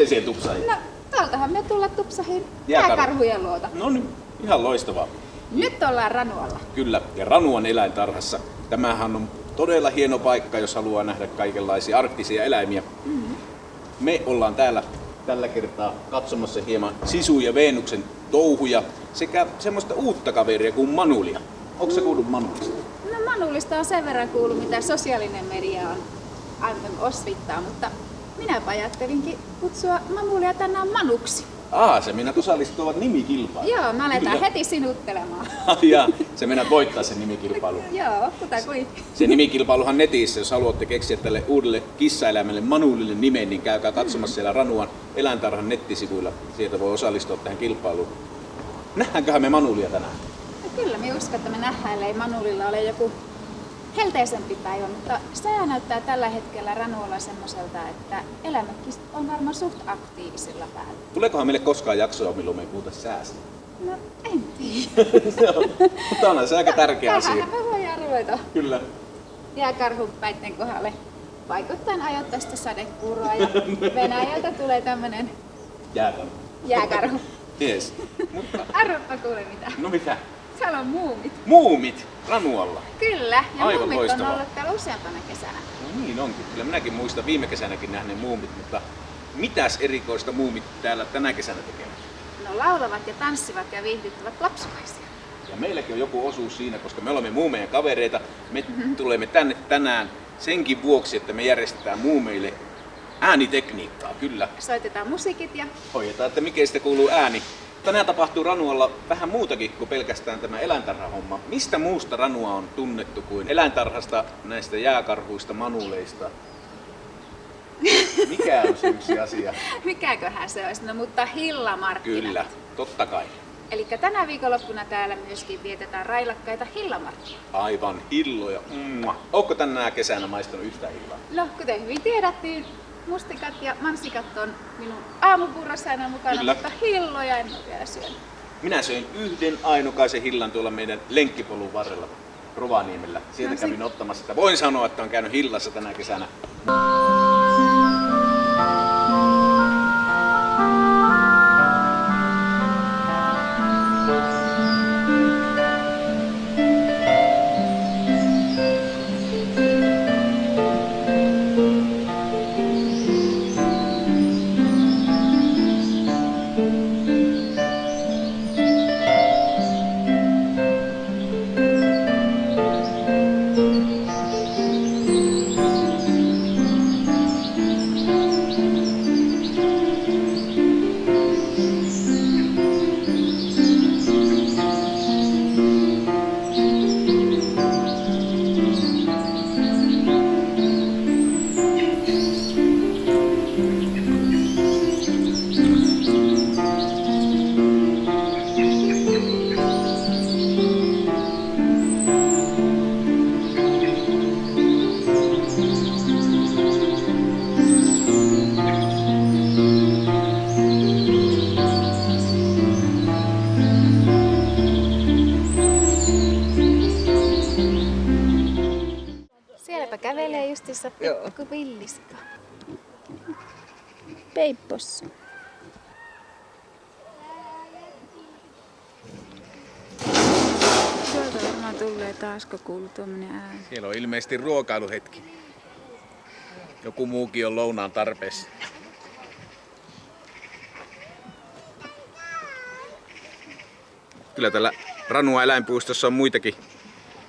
Miten siihen tupsahin? No, täältähän me tulla tupsahin Jääkarhu. jääkarhujen luota. No niin, ihan loistavaa. Nyt ollaan Ranualla. Kyllä, ja Ranuan eläintarhassa. Tämähän on todella hieno paikka, jos haluaa nähdä kaikenlaisia arktisia eläimiä. Me ollaan täällä tällä kertaa katsomassa hieman Sisu ja Veenuksen touhuja sekä semmoista uutta kaveria kuin Manulia. Onko sä kuullut Manulista? No Manulista on sen verran kuullut, mitä sosiaalinen media on antanut osvittaa, mutta minäpä ajattelinkin kutsua Manulia tänään Manuksi. Se minä osallistuvat nimikilpailuun. Joo, mä aletaan heti sinuttelemaan. Ja se mennään voittaa sen nimikilpailu. Joo, kutakuin. Se nimikilpailuhan netissä, jos haluatte keksiä tälle uudelle kissaeläimelle Manulille nimen, niin käykää katsomassa siellä Ranuan eläintarhan nettisivuilla. Sieltä voi osallistua tähän kilpailuun. Nähdäänköhän me Manulia tänään? No kyllä, minä uskon, että me nähdään, ellei Manulilla ole joku helteisempi päivä, mutta sää näyttää tällä hetkellä Ranualla semmoiselta, että eläimetkin on varmaan suht aktiivisilla päällä. Tuleekohan meille koskaan jaksoa, milloin me ei puhuta säästä? No, en tiedä. Mutta onhan se aika tärkeä asia. Tähän me voidaan ruveta Kyllä. jääkarhun päitten kohdalle vaikuttaen ajoittaa sitä sadekuuroa ja Venäjältä tulee tämmönen Jääkarhu. jääkarhu. Yes. Mutta, Arvoppa kuule mitä. no mitä? Täällä on muumit. Muumit Ranualla. Kyllä, ja Aivan muumit loistavaa. on ollut täällä useampana kesänä. No niin onkin. Kyllä minäkin muistan viime kesänäkin nähneen muumit, mutta mitäs erikoista muumit täällä tänä kesänä tekevät? No laulavat ja tanssivat ja viihdyttävät lapsukaisia. Ja meilläkin on joku osuus siinä, koska me olemme muumeen kavereita. Me tulemme tänne tänään senkin vuoksi, että me järjestetään muumeille äänitekniikkaa, kyllä. Soitetaan musiikit ja Hoidetaan, että mikä sitä kuuluu ääni. Tänään tapahtuu Ranualla vähän muutakin kuin pelkästään tämä eläintarhahomma. Mistä muusta Ranua on tunnettu kuin eläintarhasta, näistä jääkarhuista, manuleista? Mikä on se yksi asia? mikäköhän se olisi, no mutta hillamarkkinat. Kyllä, totta kai. Eli tänä viikonloppuna täällä myöskin vietetään railakkaita hillamarkkinoita. Aivan hilloja. Ootko tänä kesänä maistanut yhtä hillaa? No, kuten hyvin tiedät, niin mustikat ja mansikat on minun aamupuurossa aina mukana, Kyllä. mutta hilloja en ole vielä syönyt. Minä söin yhden ainokaisen hillan tuolla meidän lenkkipolun varrella Rovaniemellä. Sieltä No kävin ottamassa sitä. Voin sanoa, että on käynyt hillassa tänä kesänä. Sielläpä kävelee justissa pikku villiska. Peippossu. Tuolta varmaan tulee taas, kun kuuluu tuommoinen ääni. Siellä on ilmeisesti ruokailuhetki. Joku muukin on lounaan tarpeessa. Kyllä täällä Ranua eläinpuistossa on muitakin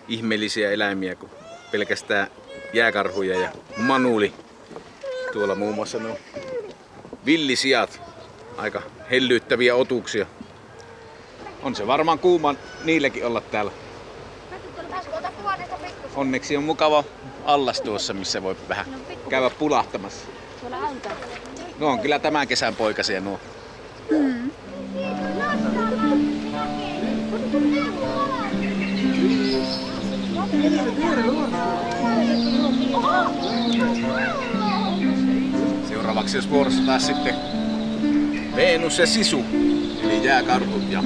ihmeellisiä eläimiä kuin pelkästään jääkarhuja ja manuli. Tuolla muun muassa nuo villisijat. Aika hellyyttäviä otuksia. On se varmaan kuuma niilläkin olla täällä. Onneksi on mukava allas tuossa, missä voi vähän käydä pulahtamassa. No on kyllä tämän kesän poikasia nuo. Seuraavaksi jos vuorossa taas sitten Venus ja Sisu, eli jääkarhut, ja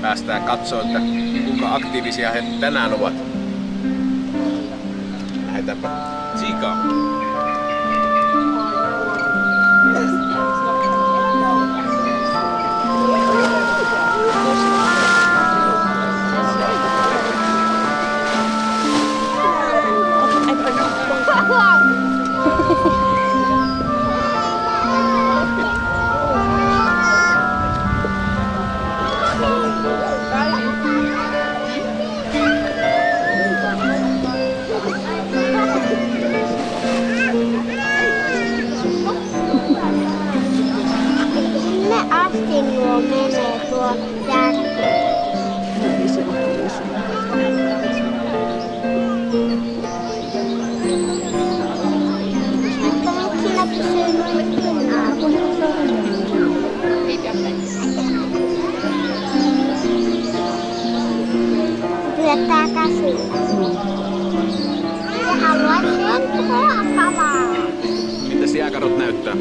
päästään katsoa, että kuinka aktiivisia he tänään ovat. Lähdetäänpä tsiikaan. Työttää käsiä. Ja haluaisin apavaa. Mitäs jääkarhut näyttää?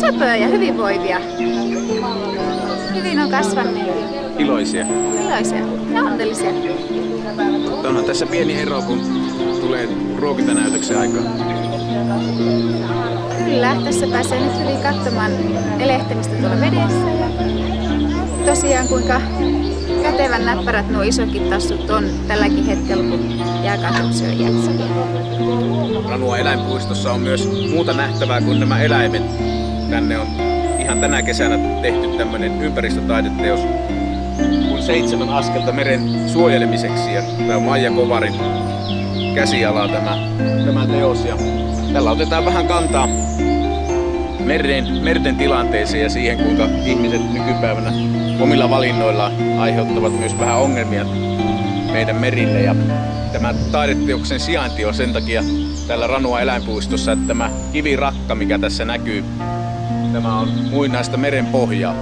Söpöjä ja hyvinvoivia. Hyvin on kasvaneet. Iloisia. Iloisia ja onnellisia. Onhan tässä pieni ero, kun tulee ruokintanäytöksen aikaa. Kyllä, tässä pääsee nyt hyvin katsomaan elehtimistä tuolla vedessä. Ja tosiaan kuinka kätevän näppärät nuo isotkin tassut on tälläkin hetkellä, kun jääkarhut syö jätsiä. Ranua eläinpuistossa on myös muuta nähtävää kuin nämä eläimet. Tänne on ihan tänä kesänä tehty tämmönen ympäristötaideteos kuin 7 askelta meren suojelemiseksi. Ja tämä on Maija Kovarin käsiala tämä teos. Ja tällä otetaan vähän kantaa merten tilanteeseen ja siihen, kuinka ihmiset nykypäivänä omilla valinnoillaan aiheuttavat myös vähän ongelmia meidän merille. Ja tämä taideteoksen sijainti on sen takia täällä Ranua eläinpuistossa, että tämä kivirakka, mikä tässä näkyy, tämä on muinaista meren pohjaa.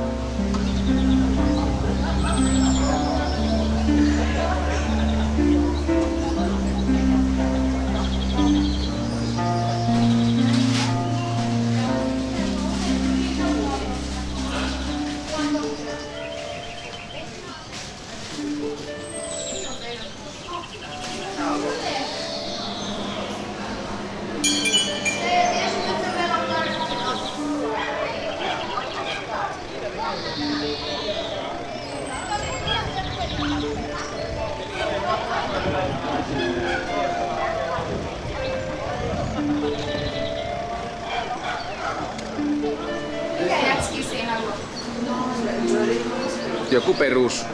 Joku perus.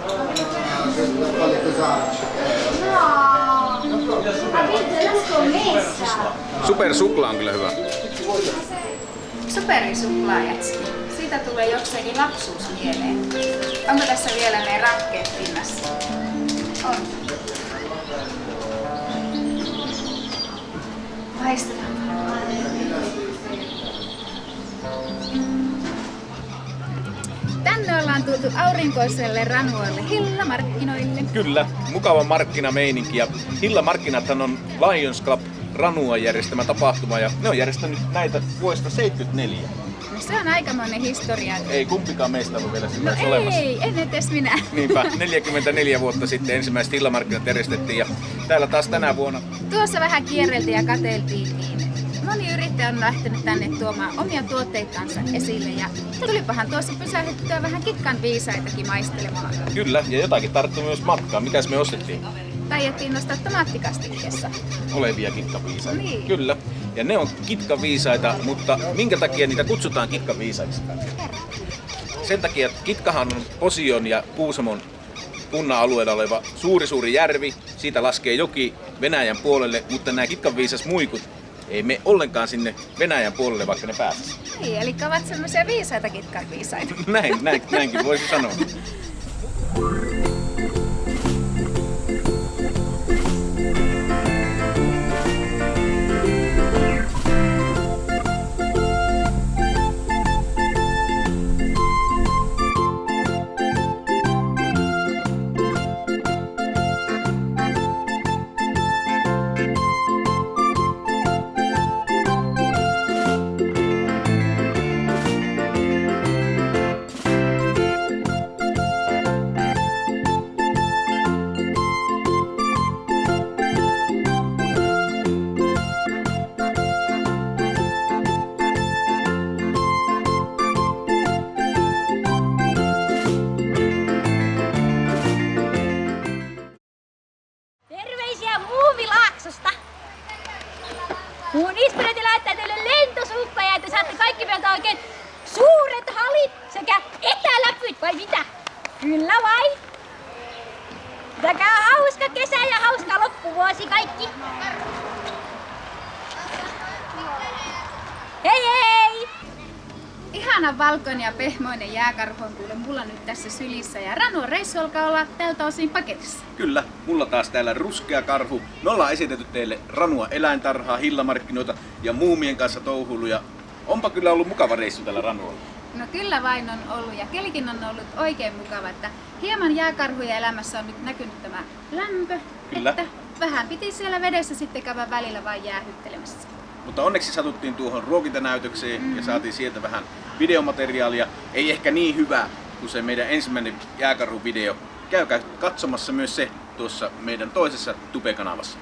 Supersuklaa on kyllä hyvä. Superisuklaajatski. Siitä tulee jokseenkin lapsuus mieleen. Onko tässä vielä ne rahkeet pinnassa? On. Maistetaan. Tänne ollaan tultu aurinkoiselle Ranualle Hillamarkkinoille. Kyllä, mukava markkinameininki. Ja Hillamarkkinathan on Lions Club Ranua järjestämä tapahtuma ja ne on järjestänyt näitä vuodesta 1974. No se on aikamoinen historia. Ei kumpikaan meistä ollut vielä sillä No olemassa. ei, en edes minä. Niinpä, 44 vuotta sitten ensimmäiset Hillamarkkinat järjestettiin ja täällä taas tänä vuonna. Tuossa vähän kierreltiin ja katseltiin, niin moni yrittäjä on lähtenyt tänne tuomaan omia tuotteitansa esille ja tulipahan tuossa pysähdyttyä vähän kitkan viisaitakin maistelemaan. Kyllä, ja jotakin tarttui myös matkaan. Mitäs me ostettiin? Taiettiin nostaa tomaattikastikkeessa. Olevia kitkaviisaita. Niin. Kyllä. Ja ne on kitkaviisaita, mutta minkä takia niitä kutsutaan kitkaviisaiksi? Sen takia, että Kitkahan on Posion ja Kuusamon kunnan alueella oleva suuri järvi. Siitä laskee joki Venäjän puolelle, mutta nämä kitkaviisasmuikut ei mene ollenkaan sinne Venäjän puolelle, vaikka ne pääsisi. Niin, eli ovat semmoisia viisaita kitkan viisaita. Näinkin voisi sanoa. Terveisiä Muumilaaksosta! Mun iskuneet laittaa teille lentosukkoja, että saatte kaikki meiltä oikein suuret halit sekä etäläpyt, vai mitä? Kyllä vai? Pitäkää hauska kesä ja hauska loppuvuosi kaikki! Hei hei! Ihana valkoinen ja pehmoinen jääkarhu on kuule mulla nyt tässä sylissä ja Ranua reissu alkaa olla tältä osin paketissa. Kyllä, mulla taas täällä ruskea karhu. Me ollaan esitetty teille Ranua eläintarhaa, hillamarkkinoita ja muumien kanssa touhuiluja. Onpa kyllä ollut mukava reissu tällä Ranualla. No kyllä vain on ollut ja kelikin on ollut oikein mukava, että hieman jääkarhujen elämässä on nyt näkynyt tämä lämpö, Kyllä. että vähän piti siellä vedessä sitten käydä välillä vain jäähyttelemässä. Mutta onneksi satuttiin tuohon ruokintanäytökseen ja saatiin sieltä vähän videomateriaalia. Ei ehkä niin hyvä kuin se meidän ensimmäinen jääkarhuvideo. Käykää katsomassa myös se tuossa meidän toisessa Tube-kanavassa.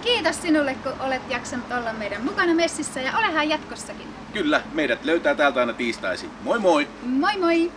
Kiitos sinulle, kun olet jaksanut olla meidän mukana messissä ja olehan jatkossakin. Kyllä, meidät löytää täältä aina tiistaisin. Moi moi! Moi moi!